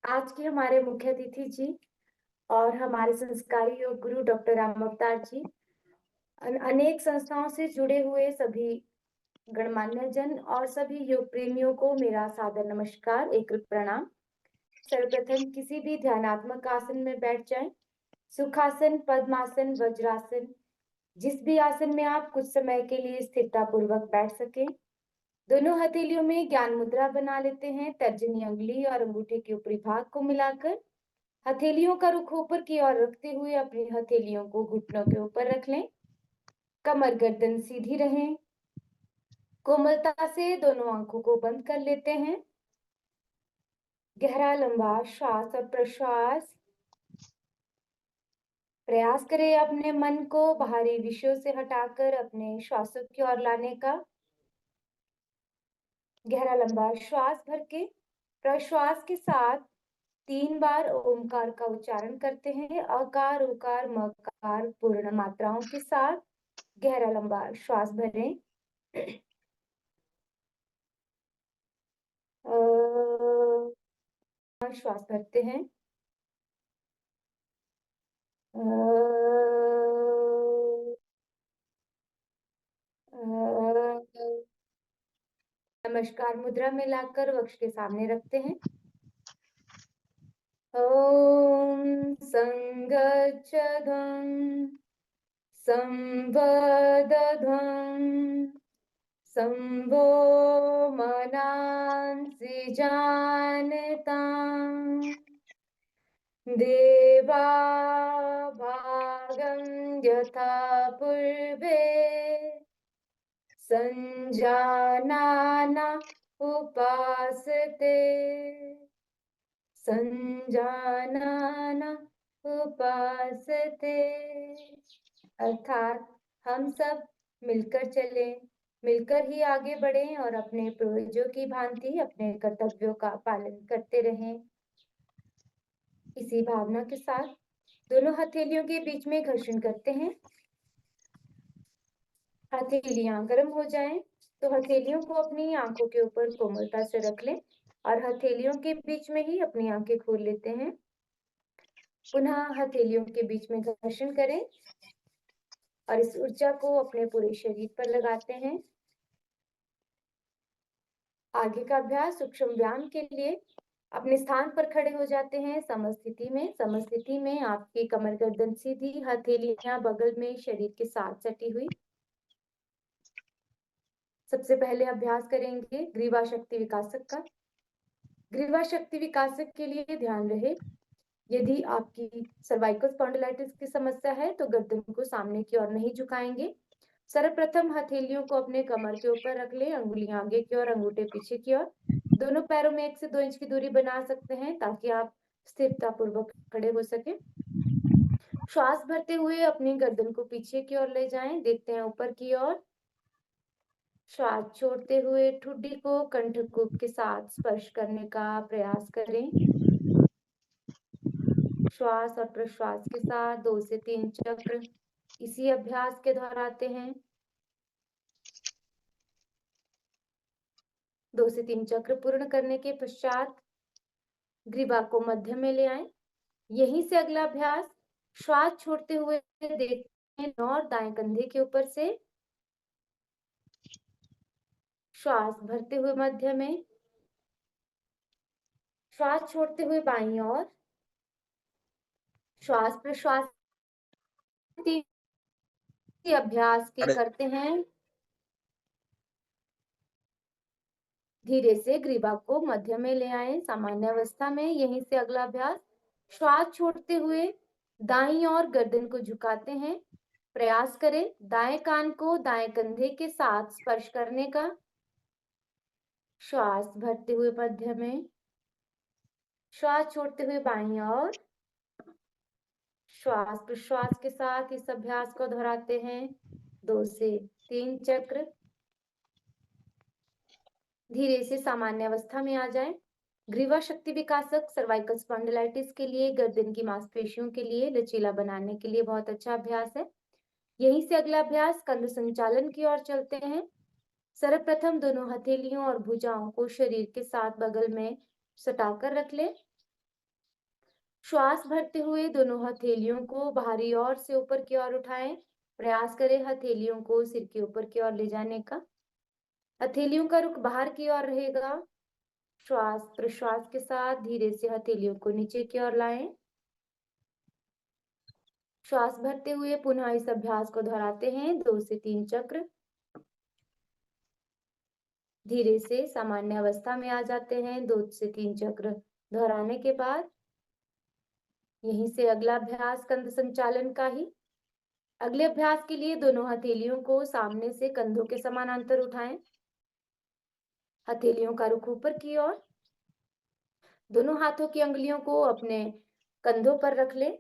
आज के हमारे मुख्य अतिथि जी और हमारे संस्कारी योग गुरु डॉक्टर राम अवतार जी, अनेक संस्थाओं से जुड़े हुए सभी गणमान्य जन और सभी योग प्रेमियों को मेरा सादर नमस्कार, एक प्रणाम। सर्वप्रथम किसी भी ध्यानात्मक आसन में बैठ जाएं। सुखासन, पद्मासन, वज्रासन, जिस भी आसन में आप कुछ समय के लिए स्थिरता पूर्वक बैठ सकें। दोनों हथेलियों में ज्ञान मुद्रा बना लेते हैं। तर्जनी अंगुली और अंगूठे के ऊपरी भाग को मिलाकर हथेलियों का रुख ऊपर की ओर रखते हुए अपनी हथेलियों को घुटनों के ऊपर रख लें। कमर गर्दन सीधी रहे। कोमलता से दोनों आंखों को बंद कर लेते हैं। गहरा लंबा श्वास और प्रश्वास। प्रयास करें अपने मन को बाहरी विषयों से हटाकर अपने श्वासों की ओर लाने का। गहरा लंबा श्वास भर के प्रश्वास के साथ 3 बार ओमकार का उच्चारण करते हैं। अकार, उकार, मकार पूर्ण मात्राओं के साथ गहरा लंबा श्वास भरें। श्वास भरते हैं। नमस्कार मुद्रा में लाकर वक्ष के सामने रखते हैं। ओम संगच्छध्वं संवदध्वं संभो मनांसि जानताम् देवा भागं यथा पूर्वे संजानाना उपासते संजानाना उपासते। अर्थात हम सब मिलकर चलें, मिलकर ही आगे बढ़ें और अपने पूर्वजों की भांति अपने कर्तव्यों का पालन करते रहें। इसी भावना के साथ दोनों हथेलियों के बीच में घर्षण करते हैं। हथेलियां गर्म हो जाएं तो हथेलियों को अपनी आंखों के ऊपर कोमलता से रख लें और हथेलियों के बीच में ही अपनी आंखें खोल लेते हैं। पुनः हथेलियों के बीच में घर्षण करें और इस ऊर्जा को अपने पूरे शरीर पर लगाते हैं। आगे का अभ्यास सूक्ष्म व्यायाम के लिए अपने स्थान पर खड़े हो जाते हैं। समस्थिति में आपकी कमर गर्दन सीधी, हथेलियां बगल में शरीर के साथ सटी हुई। सबसे पहले अभ्यास करेंगे ग्रीवा शक्ति विकासक का। ग्रीवा शक्ति विकासक के लिए ध्यान रहे, यदि आपकी सर्वाइकल स्पॉन्डिलाइटिस की समस्या है तो गर्दन को सामने की ओर नहीं झुकाएंगे। सर्वप्रथम हथेलियों को अपने कमर के ऊपर रख लें, अंगुलियां आगे की ओर, अंगूठे पीछे की ओर। दोनों पैरों में 1 से 2 इंच की दूरी बना सकते हैं ताकि आप स्थिरता पूर्वक खड़े हो सके। श्वास भरते हुए अपनी गर्दन को पीछे की ओर ले जाएं। देखते हैं ऊपर की ओर। श्वास छोड़ते हुए ठुड्डी को कंठकूप के साथ स्पर्श करने का प्रयास करें। श्वास और प्रश्वास के साथ 2 से 3 चक्र इसी अभ्यास के दोहराते हैं। 2 से 3 चक्र पूर्ण करने के पश्चात ग्रीवा को मध्य में ले आएं। यहीं से अगला अभ्यास श्वास छोड़ते हुए देखते हैं और दाएं कंधे के ऊपर से श्वास भरते हुए मध्य में, श्वास छोड़ते हुए बाईं ओर, श्वास प्रश्वास अभ्यास के करते हैं। धीरे से ग्रीवा को मध्य में ले आए सामान्य अवस्था में। यहीं से अगला अभ्यास श्वास छोड़ते हुए दाईं ओर गर्दन को झुकाते हैं। प्रयास करें दाएं कान को दाएं कंधे के साथ स्पर्श करने का। श्वास भरते हुए मध्य में, श्वास छोड़ते हुए बाईं ओर, श्वास प्रश्वास के साथ इस अभ्यास को दोहराते हैं। 2 से 3 चक्र। धीरे से सामान्य अवस्था में आ जाएं। ग्रीवा शक्ति विकासक सर्वाइकल स्पॉन्डिलाइटिस के लिए, गर्दन की मांसपेशियों के लिए लचीला बनाने के लिए बहुत अच्छा अभ्यास है। यहीं से अगला अभ्यास कंध संचालन की ओर चलते हैं। सर्वप्रथम दोनों हथेलियों और भुजाओं को शरीर के साथ बगल में सटाकर रख लें। श्वास भरते हुए दोनों हथेलियों को बाहरी ओर से ऊपर की ओर उठाएं। प्रयास करें हथेलियों को सिर के ऊपर की ओर ले जाने का। हथेलियों का रुख बाहर की ओर रहेगा। श्वास प्रश्वास के साथ धीरे से हथेलियों को नीचे की ओर लाएं। श्वास भरते हुए पुनः इस अभ्यास को दोहराते हैं 2 से 3 चक्र। धीरे से सामान्य अवस्था में आ जाते हैं 2 से 3 चक्र दोहराने के बाद। यहीं से अगला अभ्यास कंध संचालन का ही। अगले अभ्यास के लिए दोनों हथेलियों को सामने से कंधों के समानांतर उठाएं। हथेलियों का रुख ऊपर की ओर। दोनों हाथों की अंगुलियों को अपने कंधों पर रख लें।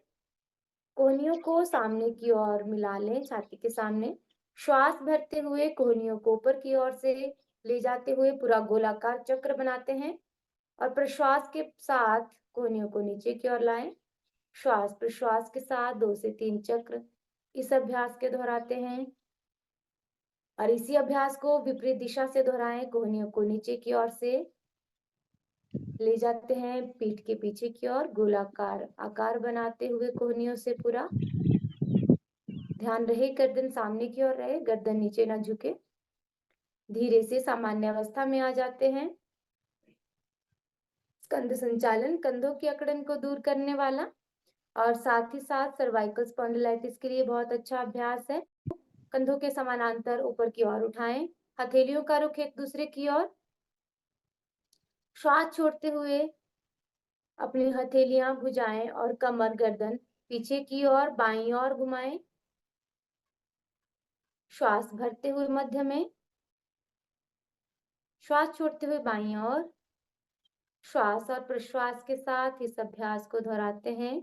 कोहनियों को सामने की ओर मिला लें, छाती के सामने। श्वास भरते हुए कोहनियों को ऊपर की ओर से ले जाते हुए पूरा गोलाकार चक्र बनाते हैं और प्रश्वास के साथ कोहनियों को नीचे की ओर लाएं। श्वास प्रश्वास के साथ 2 से 3 चक्र इस अभ्यास के दोहराते हैं और इसी अभ्यास को विपरीत दिशा से दोहराएं। कोहनियों को नीचे की ओर से ले जाते हैं, पीठ के पीछे की ओर गोलाकार आकार बनाते हुए कोहनियों से पूरा। ध्यान रहे गर्दन सामने की ओर रहे, गर्दन नीचे ना झुके। धीरे से सामान्य अवस्था में आ जाते हैं। स्कंद संचालन कंधों की अकड़न को दूर करने वाला और साथ ही साथ सर्वाइकल स्पॉन्डिलाइटिस के लिए बहुत अच्छा अभ्यास है। कंधों के समानांतर ऊपर की ओर उठाएं। हथेलियों का रुख एक दूसरे की ओर। श्वास छोड़ते हुए अपनी हथेलियां, भुजाएं और कमर गर्दन पीछे की ओर बाईं ओर घुमाएं। श्वास भरते हुए मध्य में। श्वास छोड़ते हुए बाईं ओर। श्वास और प्रश्वास के साथ इस अभ्यास को दोहराते हैं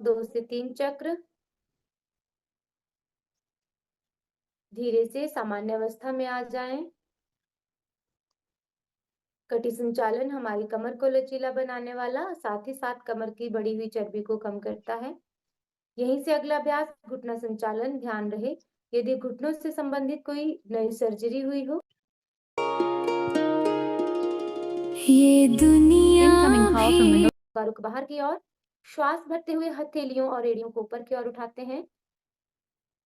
2 से 3 चक्र। धीरे से सामान्य अवस्था में आ जाएं। कटी संचालन हमारी कमर को लचीला बनाने वाला, साथ ही साथ कमर की बढ़ी हुई चर्बी को कम करता है। यहीं से अगला अभ्यास घुटना संचालन। ध्यान रहे यदि घुटनों से संबंधित कोई नई सर्जरी हुई हो। ये दुनिया का रुख बाहर की ओर। श्वास भरते हुए हथेलियों और एड़ियों को ऊपर की ओर उठाते हैं।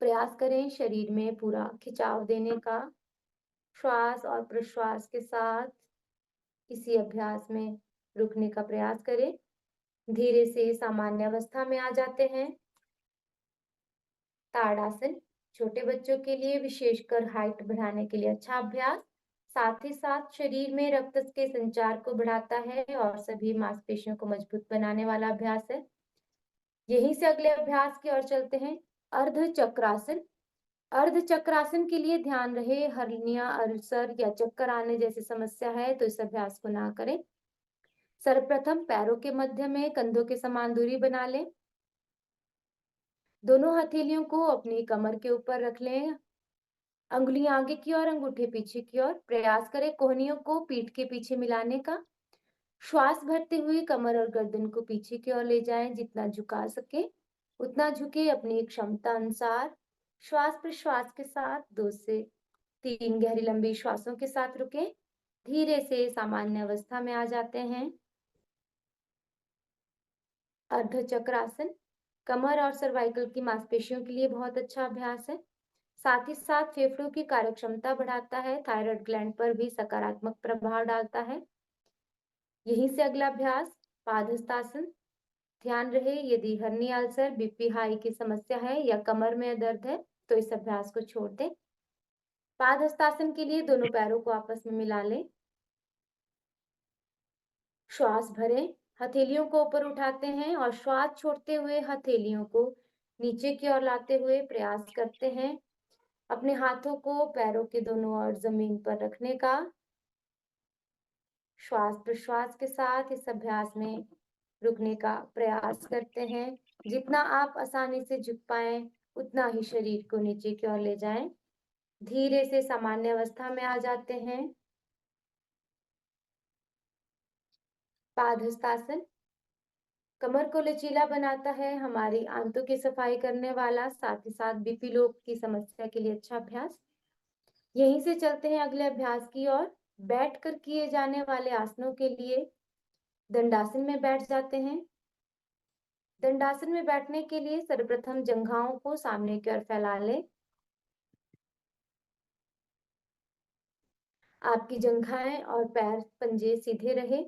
प्रयास करें शरीर में पूरा खिंचाव देने का। श्वास और प्रश्वास के साथ इसी अभ्यास में रुकने का प्रयास करें। धीरे से सामान्य अवस्था में आ जाते हैं। ताड़ासन छोटे बच्चों के लिए विशेषकर हाइट बढ़ाने के लिए अच्छा अभ्यास, साथ ही साथ शरीर में रक्त के संचार को बढ़ाता है और सभी मांसपेशियों को मजबूत बनाने वाला अभ्यास है। यहीं से अगले अभ्यास की ओर चलते हैं, अर्ध चक्रासन। अर्ध चक्रासन के लिए ध्यान रहे हर्निया, अल्सर या चक्कर आने जैसी समस्या है तो इस अभ्यास को ना करें। सर्वप्रथम पैरों के मध्य में कंधों के समान दूरी बना लें। दोनों हथेलियों को अपनी कमर के ऊपर रख लें। अंगुलियां आगे की ओर, अंगूठे पीछे की ओर। प्रयास करें कोहनियों को पीठ के पीछे मिलाने का। श्वास भरते हुए कमर और गर्दन को पीछे की ओर ले जाएं। जितना झुका सके उतना झुके अपनी क्षमता अनुसार। श्वास प्रश्वास के साथ 2 से 3 गहरी लंबी श्वासों के साथ रुकें। धीरे से सामान्य अवस्था में आ जाते हैं। अर्ध चक्रासन कमर और सर्वाइकल की मांसपेशियों के लिए बहुत अच्छा अभ्यास है, साथ ही साथ फेफड़ों की कार्यक्षमता बढ़ाता है, थायराइड ग्लैंड पर भी सकारात्मक प्रभाव डालता है। यहीं से अगला अभ्यास पादहस्तासन। ध्यान रहे यदि हर्निया, अल्सर, बीपी हाई की समस्या है या कमर में दर्द है तो इस अभ्यास को छोड़ दें। पादहस्तासन के लिए दोनों पैरों को आपस में मिला लें। श्वास भरें, हथेलियों को ऊपर उठाते हैं और श्वास छोड़ते हुए हथेलियों को नीचे की ओर लाते हुए प्रयास करते हैं अपने हाथों को पैरों के दोनों ओर जमीन पर रखने का। श्वास प्रश्वास के साथ इस अभ्यास में रुकने का प्रयास करते हैं। जितना आप आसानी से झुक पाए उतना ही शरीर को नीचे की ओर ले जाएं। धीरे से सामान्य अवस्था में आ जाते हैं। पादहस्तासन कमर को लचीला बनाता है, हमारी आंतों की सफाई करने वाला, साथ ही साथ बीपी लो की समस्या के लिए अच्छा अभ्यास। यहीं से चलते हैं अगले अभ्यास की ओर। बैठकर किए जाने वाले आसनों के लिए दंडासन में बैठ जाते हैं। दंडासन में बैठने के लिए सर्वप्रथम जंघाओं को सामने की ओर फैला लें। आपकी जंघाएं और पैर पंजे सीधे रहे।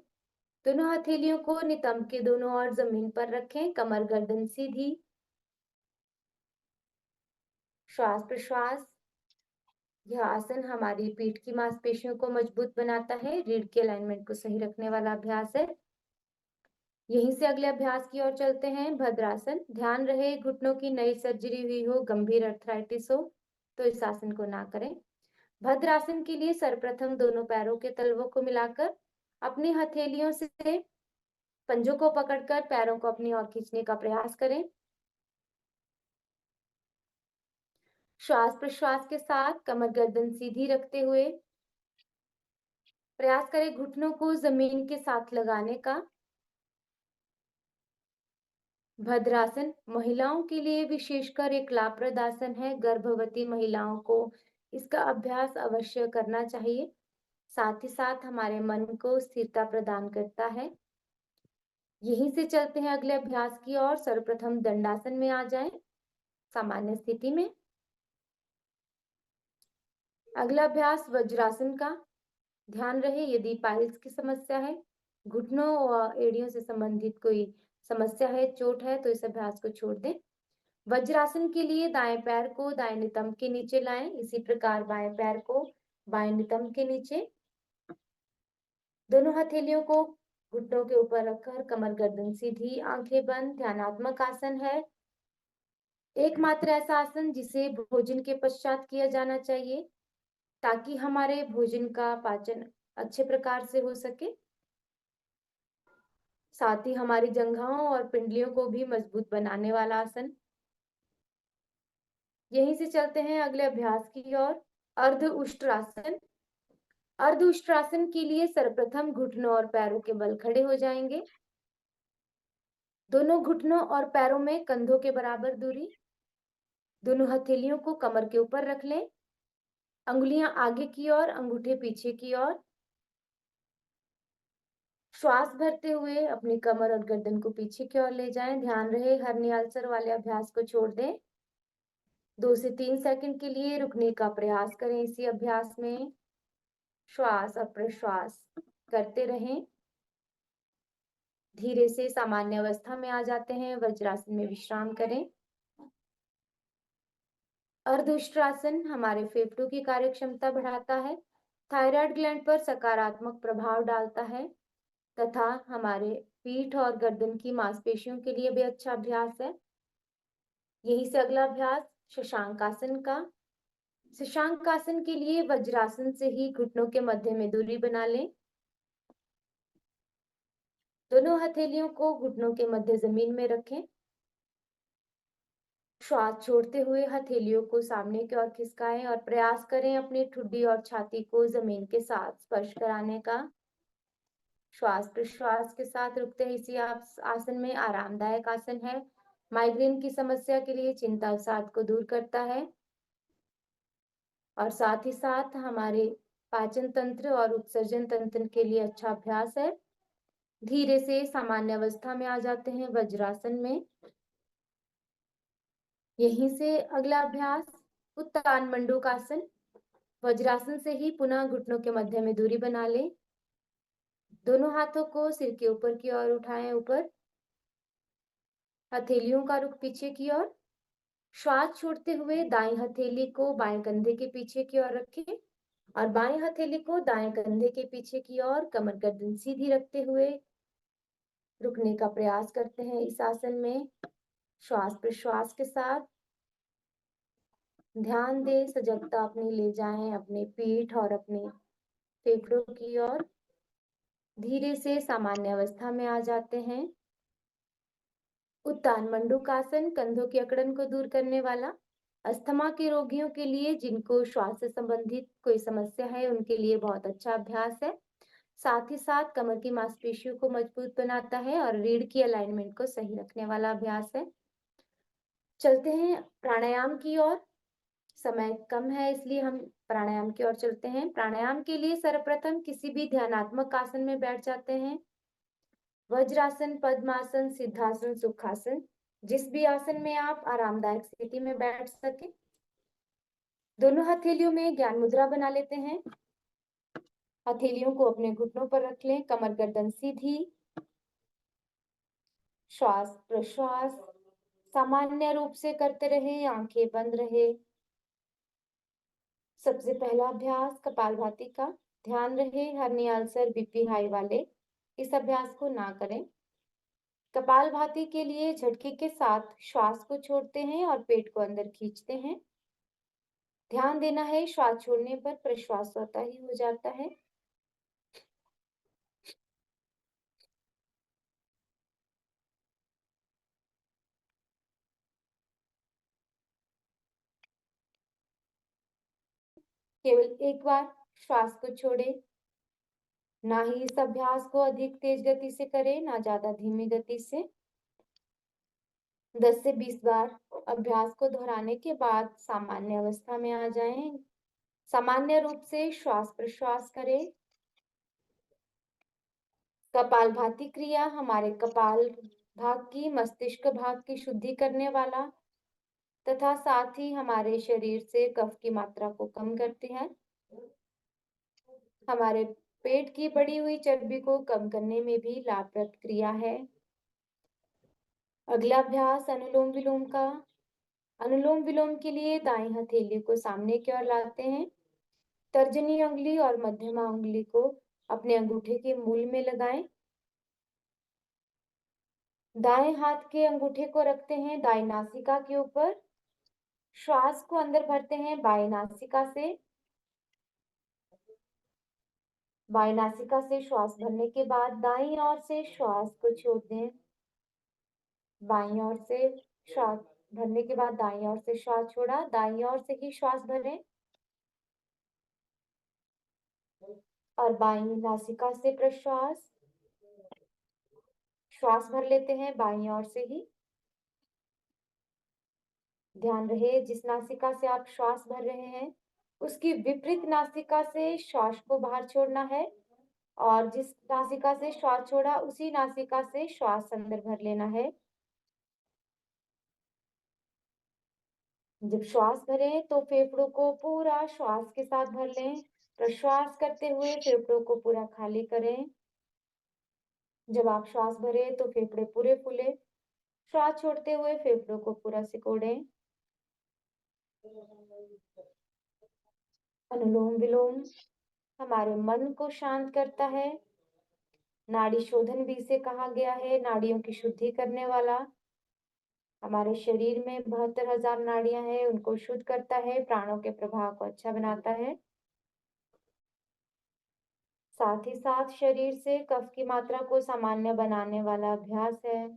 दोनों हथेलियों को नितंब के दोनों ओर जमीन पर रखें, कमर गर्दन सीधी। श्वास प्रश्वास। यह आसन हमारी पीठ की मांसपेशियों को मजबूत बनाता है, रीढ़ की अलाइनमेंट को सही रखने वाला अभ्यास है। यहीं से अगले अभ्यास की ओर चलते हैं, भद्रासन। ध्यान रहे घुटनों की नई सर्जरी हुई हो, गंभीर अर्थराइटिस हो तो इस आसन को ना करें। भद्रासन के लिए सर्वप्रथम दोनों पैरों के तलवों को मिलाकर अपनी हथेलियों से पंजों को पकड़कर पैरों को अपनी ओर खींचने का प्रयास करें। श्वास प्रश्वास के साथ कमर गर्दन सीधी रखते हुए प्रयास करें घुटनों को जमीन के साथ लगाने का। भद्रासन महिलाओं के लिए विशेषकर एक लाभप्रद आसन है। गर्भवती महिलाओं को इसका अभ्यास अवश्य करना चाहिए। साथ ही साथ हमारे मन को स्थिरता प्रदान करता है। यहीं से चलते हैं अगले अभ्यास की ओर। सर्वप्रथम दंडासन में आ जाएं, सामान्य स्थिति में। अगला अभ्यास वज्रासन का। ध्यान रहे यदि पाइल्स की समस्या है, घुटनों और एड़ियों से संबंधित कोई समस्या है, चोट है तो इस अभ्यास को छोड़ दें। वज्रासन के लिए दाएं पैर को दाएं नितंब के नीचे लाएं, इसी प्रकार बाएं पैर को बाएं नितंब के नीचे। दोनों हथेलियों को घुटनों के ऊपर रखकर कमर गर्दन सीधी, आंखें बंद। ध्यानात्मक आसन है, एकमात्र ऐसा आसन जिसे भोजन के पश्चात किया जाना चाहिए ताकि हमारे भोजन का पाचन अच्छे प्रकार से हो सके। साथ ही हमारी जंघाओं और पिंडलियों को भी मजबूत बनाने वाला आसन। यहीं से चलते हैं अगले अभ्यास की ओर, अर्ध उष्ट्रासन। अर्ध उष्ट्रासन के लिए सर्वप्रथम घुटनों और पैरों के बल खड़े हो जाएंगे। दोनों घुटनों और पैरों में कंधों के बराबर दूरी। दोनों हथेलियों को कमर के ऊपर रख लें, अंगुलियां आगे की ओर, अंगूठे पीछे की ओर। श्वास भरते हुए अपनी कमर और गर्दन को पीछे की ओर ले जाएं। ध्यान रहे हर्निया अल्सर वाले अभ्यास को छोड़ दें। 2 से 3 सेकंड के लिए रुकने का प्रयास करें। इसी अभ्यास में श्वास और प्रश्वास करते रहें। धीरे से सामान्य अवस्था में आ जाते हैं, वज्रासन में विश्राम करें। अर्धउष्ट्रासन हमारे फेफड़ों की कार्यक्षमता बढ़ाता है, थायराइड ग्लैंड पर सकारात्मक प्रभाव डालता है तथा हमारे पीठ और गर्दन की मांसपेशियों के लिए भी अच्छा अभ्यास है। यहीं से अगला अभ्यास शशांकासन का। शशांकासन के लिए वज्रासन से ही घुटनों के मध्य में दूरी बना लें। दोनों हथेलियों को घुटनों के मध्य जमीन में रखें। श्वास छोड़ते हुए हथेलियों को सामने की ओर खिसकाएं और प्रयास करें अपनी ठुड्डी और छाती को जमीन के साथ स्पर्श कराने का। श्वास प्रश्वास के साथ रुकते हैं इसी आसन में। आरामदायक आसन है, माइग्रेन की समस्या के लिए चिंता अवसाद को दूर करता है और साथ ही साथ हमारे पाचन तंत्र और उत्सर्जन तंत्र के लिए अच्छा अभ्यास है। धीरे से सामान्य अवस्था में आ जाते हैं वज्रासन में। यहीं से अगला अभ्यास उत्तान मंडूकासन। वज्रासन से ही पुनः घुटनों के मध्य में दूरी बना लें। दोनों हाथों को सिर के ऊपर की ओर उठाएं, ऊपर। हथेलियों का रुख पीछे की ओर। श्वास छोड़ते हुए दाएं हथेली को बाएं कंधे के पीछे की ओर रखें और बाएं हथेली को दाएं कंधे के पीछे की ओर कमर गर्दन सीधी रखते हुए रुकने का प्रयास करते हैं इस आसन में। श्वास प्रश्वास के साथ ध्यान दें, सजगता अपनी ले जाएं अपने पीठ और अपने फेफड़ों की ओर। धीरे से सामान्य अवस्था में आ जाते हैं। उत्तान मंडूकासन कंधों की अकड़न को दूर करने वाला, अस्थमा के रोगियों के लिए जिनको श्वास से संबंधित कोई समस्या है उनके लिए बहुत अच्छा अभ्यास है। साथ ही साथ कमर की मांसपेशियों को मजबूत बनाता है और रीढ़ की अलाइनमेंट को सही रखने वाला अभ्यास है। चलते हैं प्राणायाम की ओर। समय कम है इसलिए हम प्राणायाम की ओर चलते हैं। प्राणायाम के लिए सर्वप्रथम किसी भी ध्यानात्मक आसन में बैठ जाते हैं। वज्रासन, पद्मासन, सिद्धासन, सुखासन, जिस भी आसन में आप आरामदायक स्थिति में बैठ सके। दोनों हथेलियों में ज्ञान मुद्रा बना लेते हैं। हथेलियों को अपने घुटनों पर रख लें, कमर गर्दन सीधी। श्वास प्रश्वास सामान्य रूप से करते रहे, आंखें बंद रहे। सबसे पहला अभ्यास कपालभाति का। ध्यान रहे हर्निया अल्सर, बीपी हाई वाले इस अभ्यास को ना करें। कपालभाति के लिए झटके के साथ श्वास को छोड़ते हैं और पेट को अंदर खींचते हैं। ध्यान देना है श्वास छोड़ने पर प्रश्वास स्वतः ही हो जाता है। केवल एक बार श्वास को छोड़े। ना ही इस अभ्यास को अधिक तेज गति से करें, ना ज्यादा धीमी गति से। 10 से 20 बार अभ्यास को दोहराने के बाद सामान्य अवस्था में आ जाएं। सामान्य रूप से श्वास प्रश्वास करें। कपालभाति क्रिया हमारे कपाल भाग की, मस्तिष्क भाग की शुद्धि करने वाला तथा साथ ही हमारे शरीर से कफ की मात्रा को कम करती है। हमारे पेट की बढ़ी हुई चर्बी को कम करने में भी लाभप्रद क्रिया है। अगला अभ्यास अनुलोम विलोम का। अनुलोम विलोम के लिए दाएं हथेली को सामने की ओर लाते हैं। तर्जनी उंगली और मध्यमा उंगली को अपने अंगूठे के मूल में लगाएं। दाएं हाथ के अंगूठे को रखते हैं दाएं नासिका के ऊपर। श्वास को अंदर भरते हैं बाएं नासिका से। बाएं नासिका से श्वास भरने के बाद दाईं ओर से श्वास को छोड़ दें। बाईं ओर से श्वास भरने के बाद दाईं ओर से श्वास छोड़ा, दाईं ओर से ही श्वास भरें और बाईं नासिका से प्रश्वास। श्वास भर लेते हैं बाईं ओर से ही। ध्यान रहे जिस नासिका से आप श्वास भर रहे हैं उसकी विपरीत नासिका से श्वास को बाहर छोड़ना है और जिस नासिका से श्वास छोड़ा उसी नासिका से श्वास अंदर भर लेना है। जब श्वास भरें तो फेफड़ों को पूरा श्वास के साथ भर लें। प्रश्वास करते हुए फेफड़ों को पूरा खाली करें। जब आप श्वास भरें तो फेफड़े पूरे फूले। श्वास छोड़ते हुए फेफड़ों को पूरा सिकोड़ें। अनुलोम विलोम हमारे मन को शांत करता है। नाड़ी शोधन भी इसे कहा गया है, नाड़ियों की शुद्धि करने वाला। हमारे शरीर में 72,000 नाड़ियां हैं, उनको शुद्ध करता है, प्राणों के प्रवाह को अच्छा बनाता है। साथ ही साथ शरीर से कफ की मात्रा को सामान्य बनाने वाला अभ्यास है।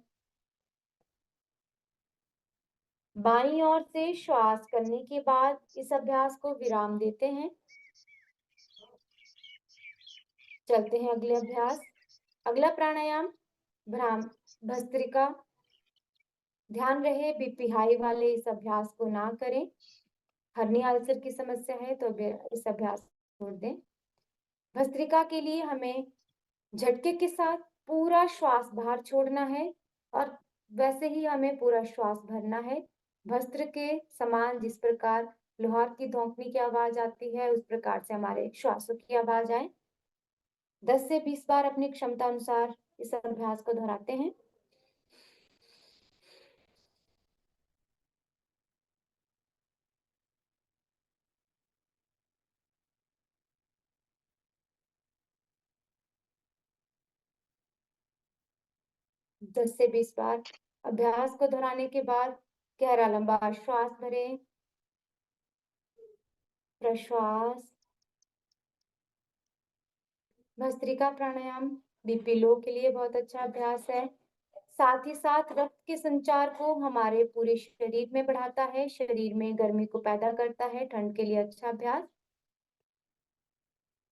बाईं ओर से श्वास करने के बाद इस अभ्यास को विराम देते हैं। चलते हैं अगले अभ्यास। अगला प्राणायाम भस्त्रिका। ध्यान रहे बीपी हाई वाले इस अभ्यास को ना करें। हर्निया अल्सर की समस्या है तो इस अभ्यास को छोड़ दें। भस्त्रिका के लिए हमें झटके के साथ पूरा श्वास बाहर छोड़ना है और वैसे ही हमें पूरा श्वास भरना है। भस्त्र के समान जिस प्रकार लोहार की धौंकनी की आवाज आती है उस प्रकार से हमारे श्वासों की आवाज आए। 10 से 20 बार अपनी क्षमता अनुसार इस अभ्यास को दोहराते हैं। दस से 20 बार अभ्यास को दोहराने के बाद गहरा लंबा श्वास भरें। प्रश्वास। भस्त्रिका प्राणायाम बीपी लो के लिए बहुत अच्छा अभ्यास है। साथ ही साथ रक्त के संचार को हमारे पूरे शरीर में बढ़ाता है, शरीर में गर्मी को पैदा करता है, ठंड के लिए अच्छा अभ्यास।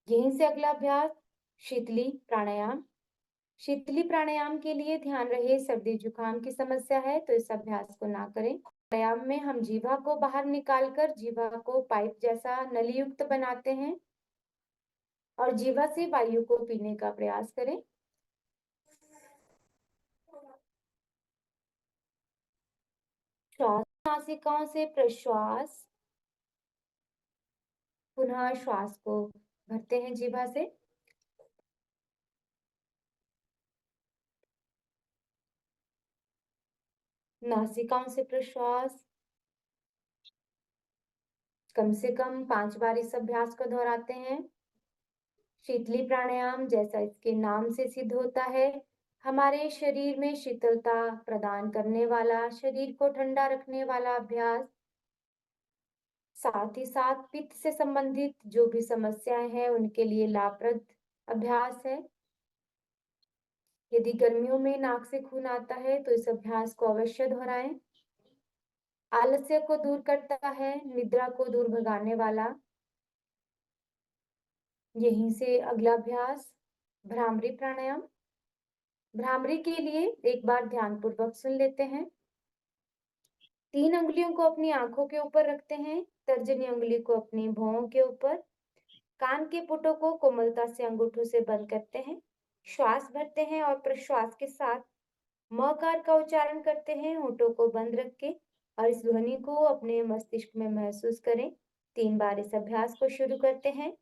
यहीं से अगला अभ्यास शीतली प्राणायाम। शीतली प्राणायाम के लिए ध्यान रहे सर्दी जुकाम की समस्या है तो इस अभ्यास को ना करें। प्राणायाम में हम जीवा को बाहर निकालकर जीवा को पाइप जैसा नलीयुक्त बनाते हैं और जीवा से वायु को पीने का प्रयास करें। श्वास, नासिकाओं से प्रश्वास, पुनः श्वास को भरते हैं जीभा से। नासिकाओं से प्रश्वास, कम से कम 5 बार इस अभ्यास को दोहराते हैं। शीतली प्राणायाम, जैसा इसके नाम से सिद्ध होता है, हमारे शरीर में शीतलता प्रदान करने वाला, शरीर को ठंडा रखने वाला अभ्यास। साथ ही साथ पित्त से संबंधित जो भी समस्याएं हैं उनके लिए लाभप्रद अभ्यास है। यदि गर्मियों में नाक से खून आता है तो इस अभ्यास को अवश्य दोहराएं। आलस्य को दूर करता है, निद्रा को दूर भगाने वाला। यहीं से अगला अभ्यास भ्रामरी प्राणायाम। भ्रामरी के लिए एक बार ध्यानपूर्वक सुन लेते हैं। 3 अंगुलियों को अपनी आंखों के ऊपर रखते हैं, तर्जनी उंगली को अपनी भौहों के ऊपर, कान के पुटों को कोमलता से अंगूठों से बंद करते हैं। श्वास भरते हैं और प्रश्वास के साथ मकार का उच्चारण करते हैं, होठों को बंद रख के, और इस ध्वनि को अपने मस्तिष्क में महसूस करें। 3 बार इस अभ्यास को शुरू करते हैं।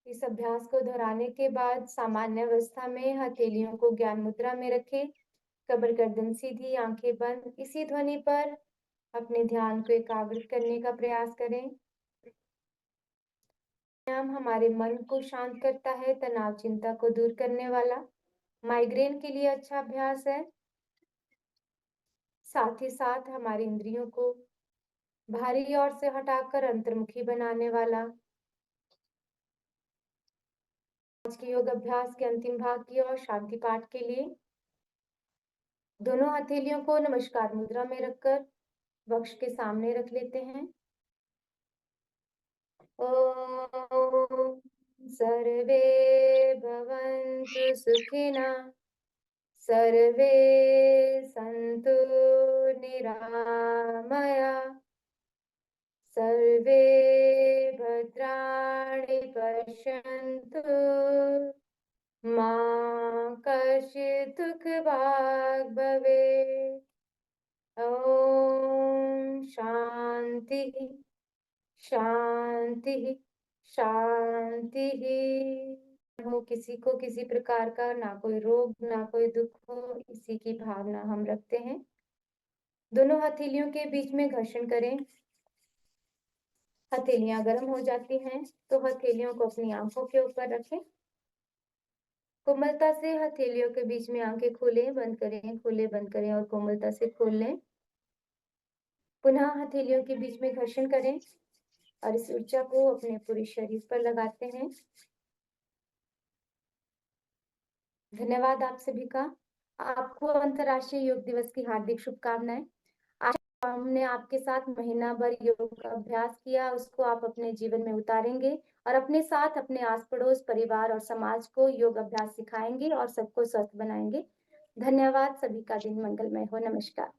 इस अभ्यास को दोहराने के बाद सामान्य अवस्था में हथेलियों को ज्ञान मुद्रा में रखें, कमर गर्दन सीधी, आंखें बंद। इसी ध्वनि पर अपने ध्यान को एकाग्र करने का प्रयास करें। प्राणायाम हमारे मन को शांत करता है, तनाव चिंता को दूर करने वाला, माइग्रेन के लिए अच्छा अभ्यास है। साथ ही साथ हमारी इंद्रियों को बाहरी ओर से हटाकर अंतर्मुखी बनाने वाला। आज के योग अभ्यास के अंतिम भाग की ओर शांति पाठ के लिए दोनों हथेलियों को नमस्कार मुद्रा में रखकर वक्ष के सामने रख लेते हैं। ओम सर्वे भवन्तु सुखिनः, सर्वे सन्तु निरामया, सर्वे भद्राणि पश्यन्तु, मा कश्चित् दुःखभाग् भवेत्। ओम शांति शांति शांति। हो किसी को किसी प्रकार का ना कोई रोग ना कोई दुख हो, इसी की भावना हम रखते हैं। दोनों हथेलियों के बीच में घर्षण करें। हथेलियां गर्म हो जाती हैं तो हथेलियों को अपनी आंखों के ऊपर रखें। कोमलता से हथेलियों के बीच में आंखें खोलें, बंद करें, खोलें, बंद करें और कोमलता से खोल लें। पुनः हथेलियों के बीच में घर्षण करें और इस ऊर्जा को अपने पूरे शरीर पर लगाते हैं। धन्यवाद आप सभी का। आपको अंतर्राष्ट्रीय योग दिवस की हार्दिक शुभकामनाएं। आज हमने आपके साथ महीना भर योग का अभ्यास किया, उसको आप अपने जीवन में उतारेंगे और अपने साथ अपने आस पड़ोस, परिवार और समाज को योग अभ्यास सिखाएंगे और सबको स्वस्थ बनाएंगे। धन्यवाद। सभी का दिन मंगलमय हो। नमस्कार।